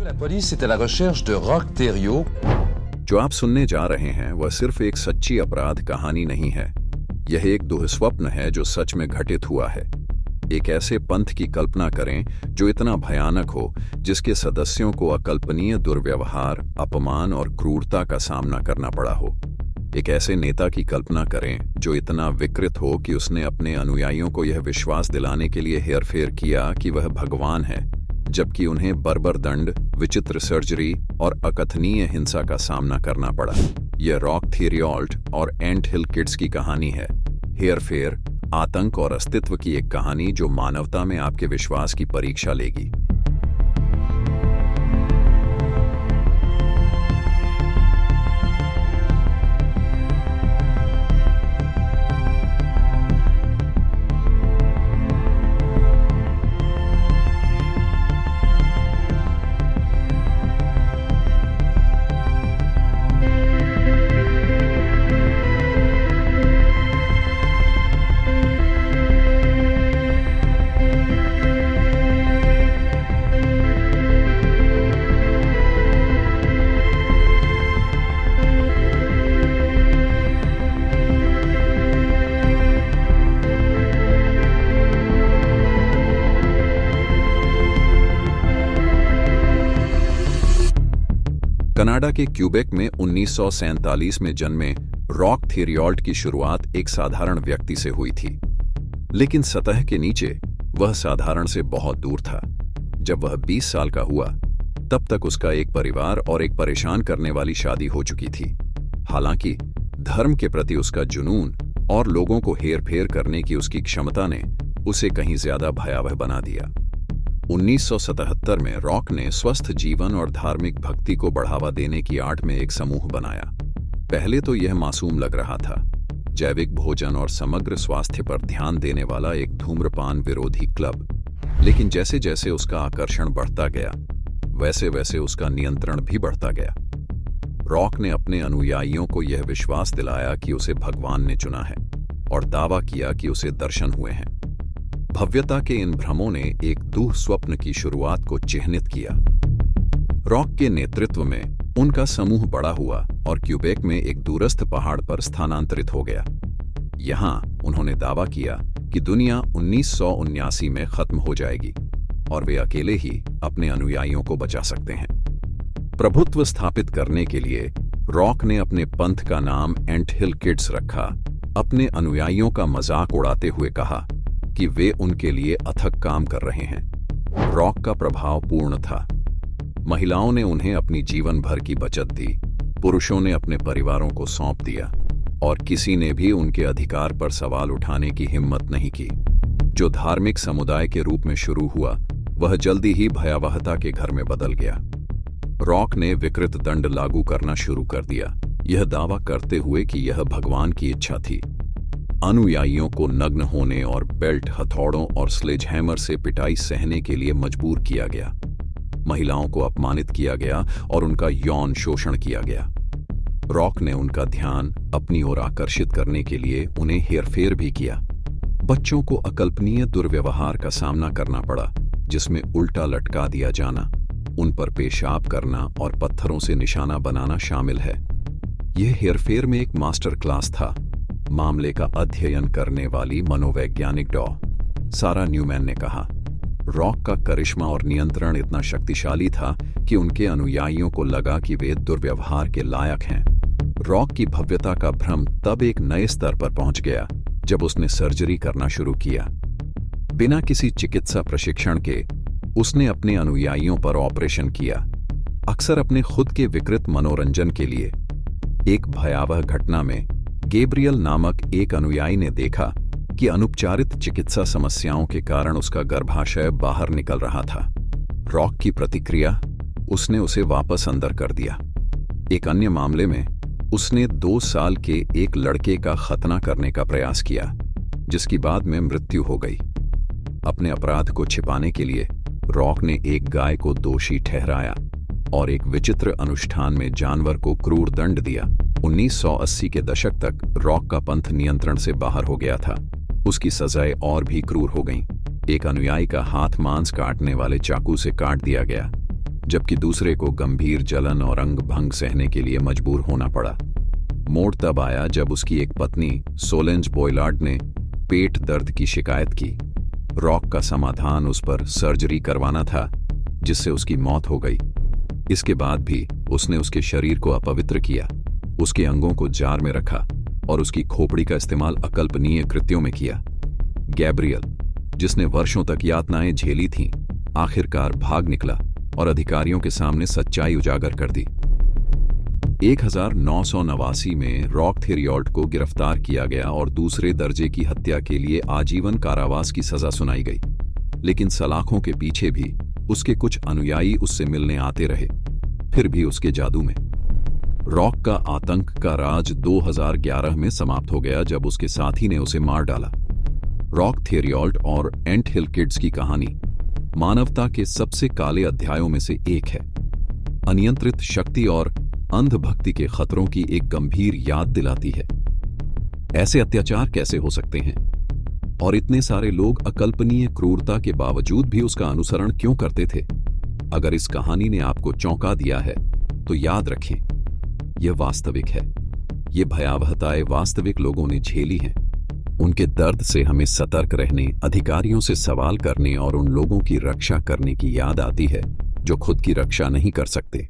La police est à la recherche de Roch Thériault. जो आप सुनने जा रहे हैं वह सिर्फ एक सच्ची अपराध कहानी नहीं है। यह एक दुःस्वप्न है जो सच में घटित हुआ है। एक ऐसे पंथ की कल्पना करें जो इतना भयानक हो, जिसके सदस्यों को अकल्पनीय दुर्व्यवहार, अपमान और क्रूरता का सामना करना पड़ा हो। एक ऐसे नेता की कल्पना करें जो इतना विकृत हो कि उसने अपने अनुयायियों को यह विश्वास दिलाने के लिए हेरफेर किया कि वह भगवान है, जबकि उन्हें बर्बर दंड, विचित्र सर्जरी और अकथनीय हिंसा का सामना करना पड़ा। यह रॉक थेरियॉल्ट और एंट हिल किड्स की कहानी है। हेरफेर, आतंक और अस्तित्व की एक कहानी जो मानवता में आपके विश्वास की परीक्षा लेगी। कनाडा के क्यूबेक में 1947 में जन्मे रॉक थेरियॉल्ट की शुरुआत एक साधारण व्यक्ति से हुई थी, लेकिन सतह के नीचे वह साधारण से बहुत दूर था। जब वह 20 साल का हुआ, तब तक उसका एक परिवार और एक परेशान करने वाली शादी हो चुकी थी। हालांकि धर्म के प्रति उसका जुनून और लोगों को हेरफेर करने की उसकी क्षमता ने उसे कहीं ज्यादा भयावह बना दिया। 1977 में रॉक ने स्वस्थ जीवन और धार्मिक भक्ति को बढ़ावा देने की आड़ में एक समूह बनाया। पहले तो यह मासूम लग रहा था, जैविक भोजन और समग्र स्वास्थ्य पर ध्यान देने वाला एक धूम्रपान विरोधी क्लब। लेकिन जैसे जैसे उसका आकर्षण बढ़ता गया, वैसे वैसे उसका नियंत्रण भी बढ़ता गया। रॉक ने अपने अनुयायियों को यह विश्वास दिलाया कि उसे भगवान ने चुना है और दावा किया कि उसे दर्शन हुए हैं। भव्यता के इन भ्रमों ने एक दुःस्वप्न की शुरुआत को चिह्नित किया। रॉक के नेतृत्व में उनका समूह बड़ा हुआ और क्यूबेक में एक दूरस्थ पहाड़ पर स्थानांतरित हो गया। यहां उन्होंने दावा किया कि दुनिया 1979 में खत्म हो जाएगी और वे अकेले ही अपने अनुयायियों को बचा सकते हैं। प्रभुत्व स्थापित करने के लिए रॉक ने अपने पंथ का नाम एंट हिल किड्स रखा। अपने अनुयायियों का मजाक उड़ाते हुए कहा कि वे उनके लिए अथक काम कर रहे हैं। रॉक का प्रभाव पूर्ण था। महिलाओं ने उन्हें अपनी जीवन भर की बचत दी, पुरुषों ने अपने परिवारों को सौंप दिया और किसी ने भी उनके अधिकार पर सवाल उठाने की हिम्मत नहीं की। जो धार्मिक समुदाय के रूप में शुरू हुआ, वह जल्दी ही भयावहता के घर में बदल गया। रॉक ने विकृत दंड लागू करना शुरू कर दिया, यह दावा करते हुए कि यह भगवान की इच्छा थी। अनुयायियों को नग्न होने और बेल्ट, हथौड़ों और स्लेजहैमर से पिटाई सहने के लिए मजबूर किया गया। महिलाओं को अपमानित किया गया और उनका यौन शोषण किया गया। रॉक ने उनका ध्यान अपनी ओर आकर्षित करने के लिए उन्हें हेरफेर भी किया। बच्चों को अकल्पनीय दुर्व्यवहार का सामना करना पड़ा, जिसमें उल्टा लटका दिया जाना, उन पर पेशाब करना और पत्थरों से निशाना बनाना शामिल है। यह हेरफेर में एक मास्टर क्लास था। मामले का अध्ययन करने वाली मनोवैज्ञानिक डॉ. सारा न्यूमैन ने कहा, रॉक का करिश्मा और नियंत्रण इतना शक्तिशाली था कि उनके अनुयायियों को लगा कि वे दुर्व्यवहार के लायक हैं। रॉक की भव्यता का भ्रम तब एक नए स्तर पर पहुंच गया जब उसने सर्जरी करना शुरू किया। बिना किसी चिकित्सा प्रशिक्षण के उसने अपने अनुयायियों पर ऑपरेशन किया, अक्सर अपने खुद के विकृत मनोरंजन के लिए। एक भयावह घटना में गैब्रियल नामक एक अनुयायी ने देखा कि अनुपचारित चिकित्सा समस्याओं के कारण उसका गर्भाशय बाहर निकल रहा था। रॉक की प्रतिक्रिया, उसने उसे वापस अंदर कर दिया। एक अन्य मामले में उसने 2 साल के एक लड़के का खतना करने का प्रयास किया, जिसकी बाद में मृत्यु हो गई। अपने अपराध को छिपाने के लिए रॉक ने एक गाय को दोषी ठहराया और एक विचित्र अनुष्ठान में जानवर को क्रूर दंड दिया। 1980 के दशक तक रॉक का पंथ नियंत्रण से बाहर हो गया था। उसकी सजाएं और भी क्रूर हो गईं। एक अनुयायी का हाथ मांस काटने वाले चाकू से काट दिया गया। जबकि दूसरे को गंभीर जलन और अंग भंग सहने के लिए मजबूर होना पड़ा। मोड़ तब आया जब उसकी एक पत्नी सोलेंज बॉयलार्ड ने पेट दर्द की शिकायत की। रॉक का समाधान उस पर सर्जरी करवाना था, जिससे उसकी मौत हो गई। इसके बाद भी उसने उसके शरीर को अपवित्र किया, उसके अंगों को जार में रखा और उसकी खोपड़ी का इस्तेमाल अकल्पनीय कृत्यों में किया। गैब्रियल, जिसने वर्षों तक यातनाएं झेली थीं, आखिरकार भाग निकला और अधिकारियों के सामने सच्चाई उजागर कर दी। 1989 में रॉक थेरियॉल्ट को गिरफ्तार किया गया और दूसरे दर्जे की हत्या के लिए आजीवन कारावास की सजा सुनाई गई। लेकिन सलाखों के पीछे भी उसके कुछ अनुयायी उससे मिलने आते रहे, फिर भी उसके जादू में। रॉक का आतंक का राज 2011 में समाप्त हो गया जब उसके साथी ने उसे मार डाला। रॉक थेरियॉल्ट और एंट हिल किड्स की कहानी मानवता के सबसे काले अध्यायों में से एक है। अनियंत्रित शक्ति और अंधभक्ति के खतरों की एक गंभीर याद दिलाती है। ऐसे अत्याचार कैसे हो सकते हैं? और इतने सारे लोग अकल्पनीय क्रूरता के बावजूद भी उसका अनुसरण क्यों करते थे? अगर इस कहानी ने आपको चौंका दिया है, तो याद रखें, यह वास्तविक है। ये भयावहताएं वास्तविक लोगों ने झेली हैं। उनके दर्द से हमें सतर्क रहने, अधिकारियों से सवाल करने और उन लोगों की रक्षा करने की याद आती है जो खुद की रक्षा नहीं कर सकते।